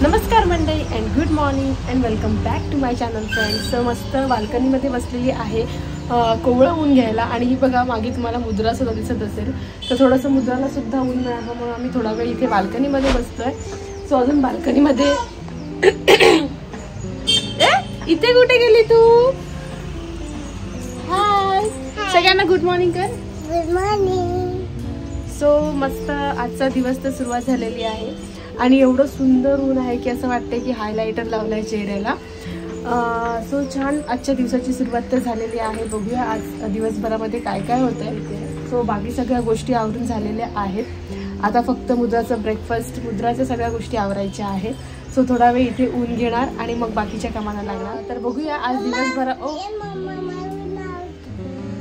नमस्कार मंडळी and good morning and welcome back to my channel friends. तर मस्त बाल्कनीमध्ये बसलेली आहे कोवळं ऊन घ्यायला. आणि ही बघा मागे तुम्हाला मुद्रा सुद्धा दिसत असेल. तर थोडंसं मुद्राला सुद्धा ऊन मिळावं म्हणून आम्ही थोडा वेळ इथे बाल्कनीमध्ये बसतोय. सो अजून बाल्कनीमध्ये इथे कुठे गेली तू? हाय सगळ्यांना गुड मॉर्निंग कर. Good morning. सो मस्त आजचा दिवस तर सुरुवात झालेली आहे आणि एवढं सुंदर ऊन आहे की असं वाटतंय की हायलायटर लावलाय चेहऱ्याला. सो छान आजच्या दिवसाची सुरुवात तर झालेली आहे. बघूया आज दिवसभरामध्ये काय काय होतंय. सो बाकी सगळ्या गोष्टी आवरून झालेल्या आहेत. आता फक्त मुद्राचं ब्रेकफास्ट, मुद्राच्या सगळ्या गोष्टी आवरायच्या आहेत. सो थोडा वेळ इथे ऊन घेणार आणि मग बाकीच्या कामाला लागणार. तर बघूया आज दिवसभर.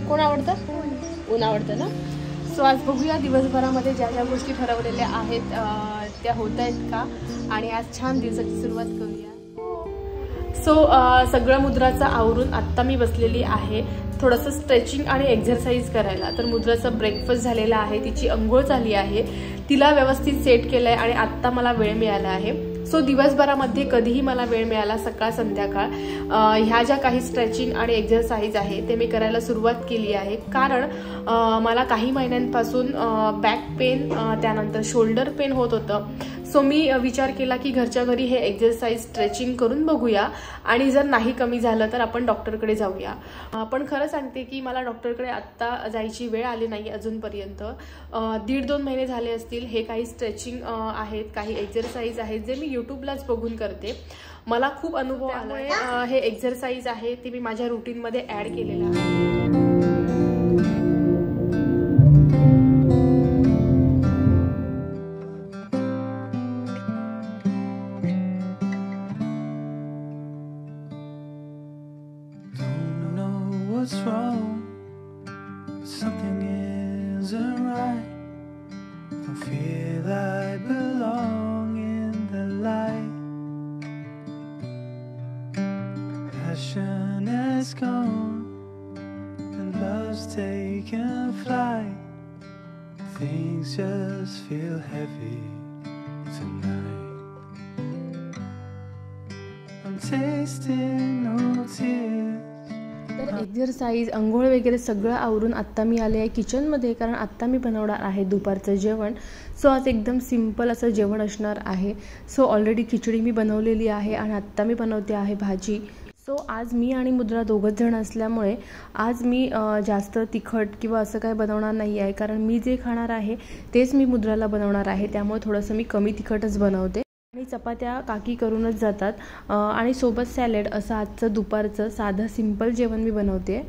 कोण आवडतं? ऊन आवडतं ना. सो आज बघूया दिवसभरामध्ये ज्या ज्या गोष्टी ठरवलेल्या आहेत त्या होत आहेत का, आणि आज छान दिवसाची सुरुवात करूया. सो सगळं मुद्राचं आवरून आत्ता मी बसलेली आहे थोडंसं स्ट्रेचिंग आणि एक्झरसाइज करायला. तर मुद्राचा ब्रेकफास्ट झालेला आहे, तिची अंघोळ झाली आहे, तिला व्यवस्थित सेट केलं आहे आणि आत्ता मला वेळ मिळाला आहे. सो दिवसभरामध्ये कधीही मला वेळ मिळाला, सकाळ संध्याकाळ, ह्या ज्या काही स्ट्रेचिंग आणि एक्झरसाइज आहे ते मी करायला सुरुवात केली आहे. कारण मला काही महिन्यांपासून बॅक पेन, त्यानंतर शोल्डर पेन होत होतं. सो मी विचार केला की घरच्या घरी हे एक्झरसाइज स्ट्रेचिंग करून बघूया आणि जर नाही कमी झालं तर आपण डॉक्टरकडे जाऊया. पण खरं सांगते की मला डॉक्टरकडे आत्ता जायची वेळ आली नाही अजूनपर्यंत. 1.5-2 महिने झाले असतील. हे काही स्ट्रेचिंग आहेत, काही एक्झरसाइज आहेत जे मी यूट्यूबलाच बघून करते. मला खूप अनुभव आल्यामुळे हे एक्झरसाइज आहे ते मी माझ्या रुटीनमध्ये ॲड केलेलं आहे. What's wrong? Something isn't right. Don't feel I belong in the light. Passion has gone and love's taken flight. Things just feel heavy tonight. I'm tasting no tears. तर एक्झरसाइज, अंघोळ वगैरे सगळं आवरून आत्ता मी आले आहे किचनमध्ये. कारण आत्ता मी बनवणार आहे दुपारचं जेवण. सो आज एकदम सिम्पल असं जेवण असणार आहे. सो ऑलरेडी खिचडी मी बनवलेली आहे आणि आत्ता मी बनवते आहे भाजी. सो आज मी आणि मुद्रा दोघंच जण असल्यामुळे आज मी जास्त तिखट किंवा असं काय बनवणार नाही आहे. कारण मी जे खाणार आहे तेच मी मुद्राला बनवणार आहे. त्यामुळे थोडंसं मी कमी तिखटच बनवते. आणि चपात्या काकी करूनच जातात आणि सोबत सॅलेड असं आजचं दुपारचं साधं सिंपल जेवण मी बनवते.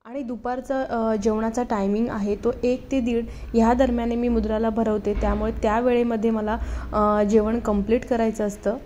आणि दुपारचं जेवणाचा टायमिंग आहे तो 1 ते 1:30 ह्या दरम्यान मी मुद्राला भरवते. त्यामुळे त्या वेळेमध्ये मला जेवण कंप्लीट करायचं असतं.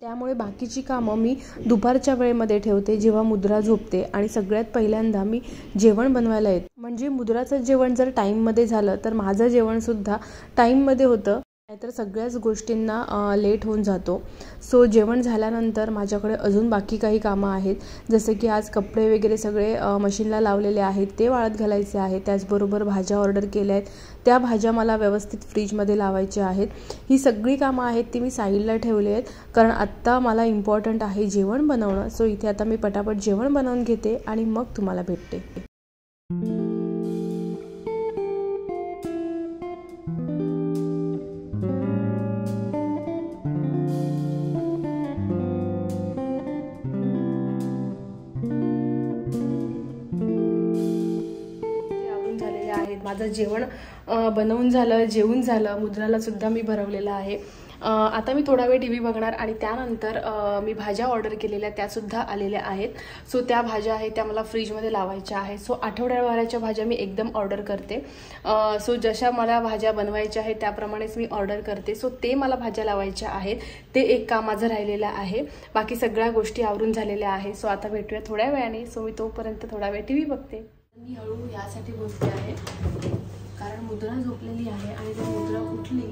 त्यामुळे बाकीची कामं मी दुपारच्या वेळेमध्ये ठेवते जेव्हा मुद्रा झोपते. आणि सगळ्यात पहिल्यांदा मी जेवण बनवायला येते. म्हणजे मुद्राचं जेवण जर टाईममध्ये झालं तर माझं जेवणसुद्धा टाईममध्ये होतं. नाहीतर सगळ्याच गोष्टींना लेट होऊन जातो. सो जेवण झाल्यानंतर माझ्याकडे अजून बाकी काही कामं आहेत. जसं की आज कपडे वगैरे सगळे मशीनला लावलेले आहेत ते वाळत घालायचे आहेत. त्याचबरोबर भाज्या ऑर्डर केल्या आहेत, त्या भाज्या मला व्यवस्थित फ्रीजमध्ये लावायच्या आहेत. ही सगळी कामं आहेत ती मी साईडला ठेवली आहेत. कारण आत्ता मला इम्पॉर्टंट आहे जेवण बनवणं. सो इथे आता मी पटापट जेवण बनवून घेते आणि मग तुम्हाला भेटते. माझं जेवण बनवून झालं, जेवून झालं, मुद्राला सुद्धा मी भरवलेलं आहे. आता मी थोडा वेळ टी व्ही बघणार आणि त्यानंतर मी भाज्या ऑर्डर केलेल्या त्यासुद्धा आलेल्या आहेत. सो त्या भाज्या आहेत त्या मला फ्रीजमध्ये लावायच्या आहेत. सो आठवड्याभराच्या भाज्या मी एकदम ऑर्डर करते. सो जशा मला भाज्या बनवायच्या आहेत त्याप्रमाणेच मी ऑर्डर करते. सो ते मला भाज्या लावायच्या आहेत. ते एक काम माझं राहिलेलं आहे. बाकी सगळ्या गोष्टी आवरून झालेल्या आहेत. सो आता भेटूया थोड्या वेळाने. सो मी तोपर्यंत थोडा वेळ टी व्ही बघते. मी हळू यासाठी बोलते आहे कारण मुद्रा झोपलेली आहे आणि जर मुद्रा उठली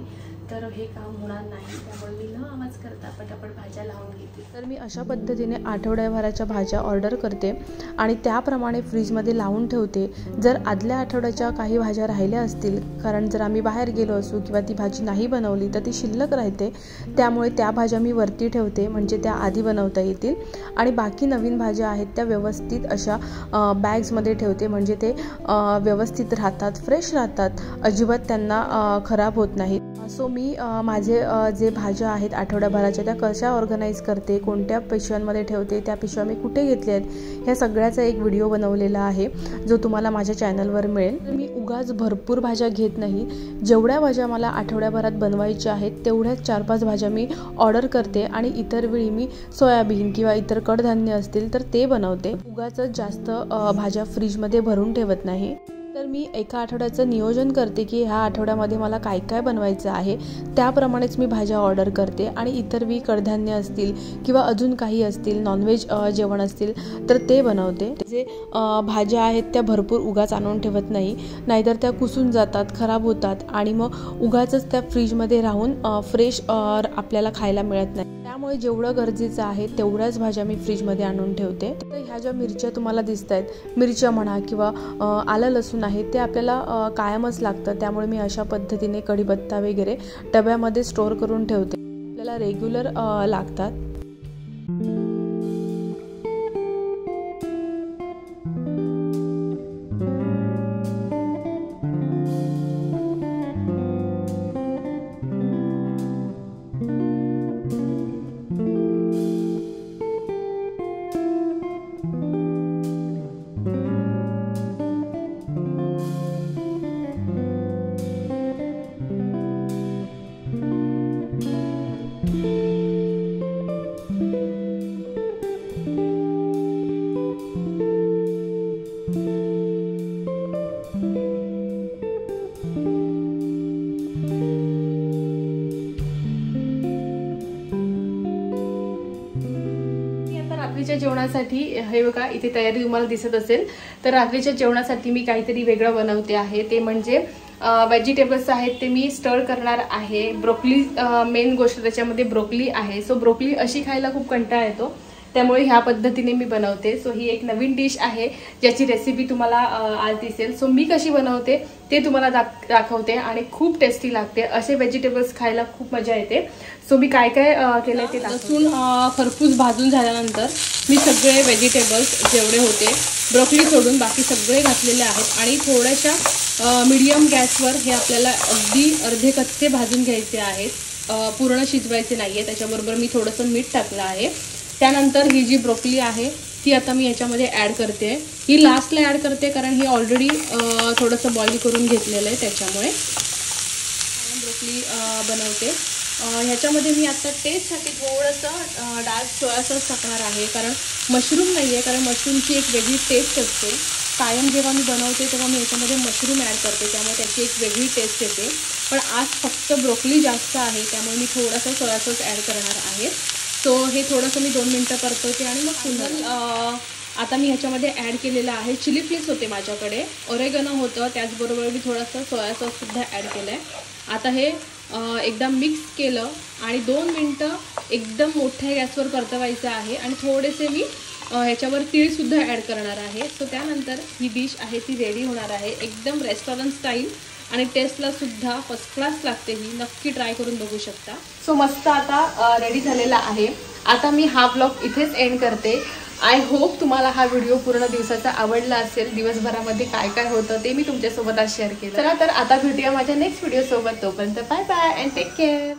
तर हे काम होणार नाही, त्यामुळे मी न आवाज करता पटापट भाज्या लावून घेते. तर मी अशा पद्धतीने आठवड्याभराच्या भाज्या ऑर्डर करते आणि त्याप्रमाणे फ्रीजमध्ये लावून ठेवते. जर आदल्या आठवड्याच्या काही भाज्या राहिल्या असतील, कारण जर आम्ही बाहेर गेलो असू किंवा ती भाजी नाही बनवली तर ती शिल्लक राहते, त्यामुळे त्या भाज्या मी वरती ठेवते म्हणजे त्या आधी बनवता येतील. आणि बाकी नवीन भाज्या आहेत त्या व्यवस्थित अशा बॅग्समध्ये ठेवते, म्हणजे ते व्यवस्थित राहतात, फ्रेश राहतात, अजिबात त्यांना खराब होत नाहीत. सो मी माझे जे भाज्या आहेत आठवड्याभराच्या त्या कशा ऑर्गनाईज करते, कोणत्या पिशव्यांमध्ये ठेवते, त्या पिशव्या मी कुठे घेतल्या आहेत, ह्या सगळ्याचा एक व्हिडिओ बनवलेला आहे जो तुम्हाला माझ्या चॅनलवर मिळेल. तर मी उगाच भरपूर भाज्या घेत नाही, जेवढ्या भाज्या मला आठवड्याभरात बनवायच्या आहेत तेवढ्याच 4-5 भाज्या मी ऑर्डर करते आणि इतर वेळी मी सोयाबीन किंवा इतर कडधान्य असतील तर ते बनवते. उगाच जास्त भाज्या फ्रीजमध्ये भरून ठेवत नाही. तर मी एका आठवड्याचं नियोजन करते की ह्या आठवड्यामध्ये मला काय काय बनवायचं आहे, त्याप्रमाणेच मी भाज्या ऑर्डर करते आणि इतर वेळी कडधान्य असतील किंवा अजून काही असतील, नॉनव्हेज जेवण असतील तर ते बनवते. जे भाज्या आहेत त्या भरपूर उगाच आणून ठेवत नाही, नाहीतर त्या कुसून जातात, खराब होतात आणि मग उगाचच त्या फ्रीजमध्ये राहून फ्रेश आपल्याला खायला मिळत नाही. त्यामुळे जेवढं गरजेचं आहे तेवढ्याच भाज्या मी फ्रीजमध्ये आणून ठेवते. तर ह्या ज्या मिरच्या तुम्हाला दिसत आहेत, मिरच्या म्हणा किंवा आलं लसूण आहे, ते आपल्याला कायमच लागतं, त्यामुळे मी अशा पद्धतीने कढीपत्ता वगैरे डब्यामध्ये स्टोअर करून ठेवते, आपल्याला रेग्युलर लागतात. रात्रीच्या जेवणासाठी हे बघा इथे तयारी तुम्हाला दिसत असेल. तर रात्रीच्या जेवणासाठी मी काहीतरी वेगळं बनवते आहे, ते म्हणजे व्हेजिटेबल्स आहेत ते मी स्टर करणार आहे. ब्रोकली मेन गोष्ट त्याच्यामध्ये ब्रोकली आहे. सो ब्रोकली अशी खायला खूप कंटाळा येतो, त्यामुळे ह्या पद्धतीने मी बनवते. सो ही एक नवीन डिश आहे ज्याची रेसिपी तुम्हाला आज दिसेल. सो मी कशी बनवते ते तुम्हाला दाखवते आणि खूप टेस्टी लागते. असे व्हेजिटेबल्स खायला खूप मजा येते. सो मी काय काय केलं ते लसूण खरपूस भाजून झाल्यानंतर मी सगळे व्हेजिटेबल्स जेवढे होते ब्रोकली सोडून बाकी सगळे घातलेले आहेत आणि थोड्याशा मीडियम गॅसवर हे आपल्याला अगदी अर्धे कच्चे भाजून घ्यायचे आहेत, पूर्ण शिजवायचे नाही आहे. त्याच्याबरोबर मी थोडंसं मीठ टाकलं आहे. त्यानंतर ही जी ब्रोकली आहे ती आता मी याच्यामध्ये ॲड करते. ही लास्टला ॲड करते कारण ही ऑलरेडी थोडंसं बॉईल करून घेतलेलं आहे, त्याच्यामुळे ब्रोकली बनवते. ह्याच्यामध्ये मी आता टेस्टसाठी थोडंसं डार्क सोया सॉस टाकणार आहे, कारण मशरूम नाही आहे, कारण मशरूमची एक वेगळी टेस्ट असते. कायम जेव्हा मी बनवते तेव्हा मी याच्यामध्ये मशरूम ॲड करते, त्यामुळे त्याची एक वेगळी टेस्ट येते. पण आज फक्त ब्रोकली जास्त आहे त्यामुळे मी थोडासा सोया सॉस ॲड करणार आहे. सो हे थोडंसं मी 2 मिनटं परतवते आणि मग पुन्हा आता मी ह्याच्यामध्ये ॲड केलेलं आहे चिली फ्लेक्स होते माझ्याकडे, ऑरेगनो होतं, त्याचबरोबर मी थोडासा सोया सॉससुद्धा ॲड केलं आहे. आता हे एकदा मिक्स केलं आणि 2 मिनटं एकदम मोठ्या गॅसवर परतवायचं आहे आणि थोडेसे मी ह्याच्यावर तीळसुद्धा ॲड करणार आहे. सो त्यानंतर ही डिश आहे ती रेडी होणार आहे, एकदम रेस्टॉरंट स्टाईल आणि टेस्टला सुद्धा फर्स्ट क्लास लागते. ही नक्की ट्राय करून बघू शकता. सो मस्त आता रेडी झालेला आहे. आता मी हा ब्लॉग इथेच एंड करते. आय होप तुम्हाला हा व्हिडिओ पूर्ण दिवसाचा आवडला असेल. दिवसभरामध्ये काय काय होतं ते मी तुमच्यासोबत आज शेअर केलं. चला तर आता भेटूया माझ्या नेक्स्ट व्हिडिओ सोबत. तोपर्यंत bye bye and take care.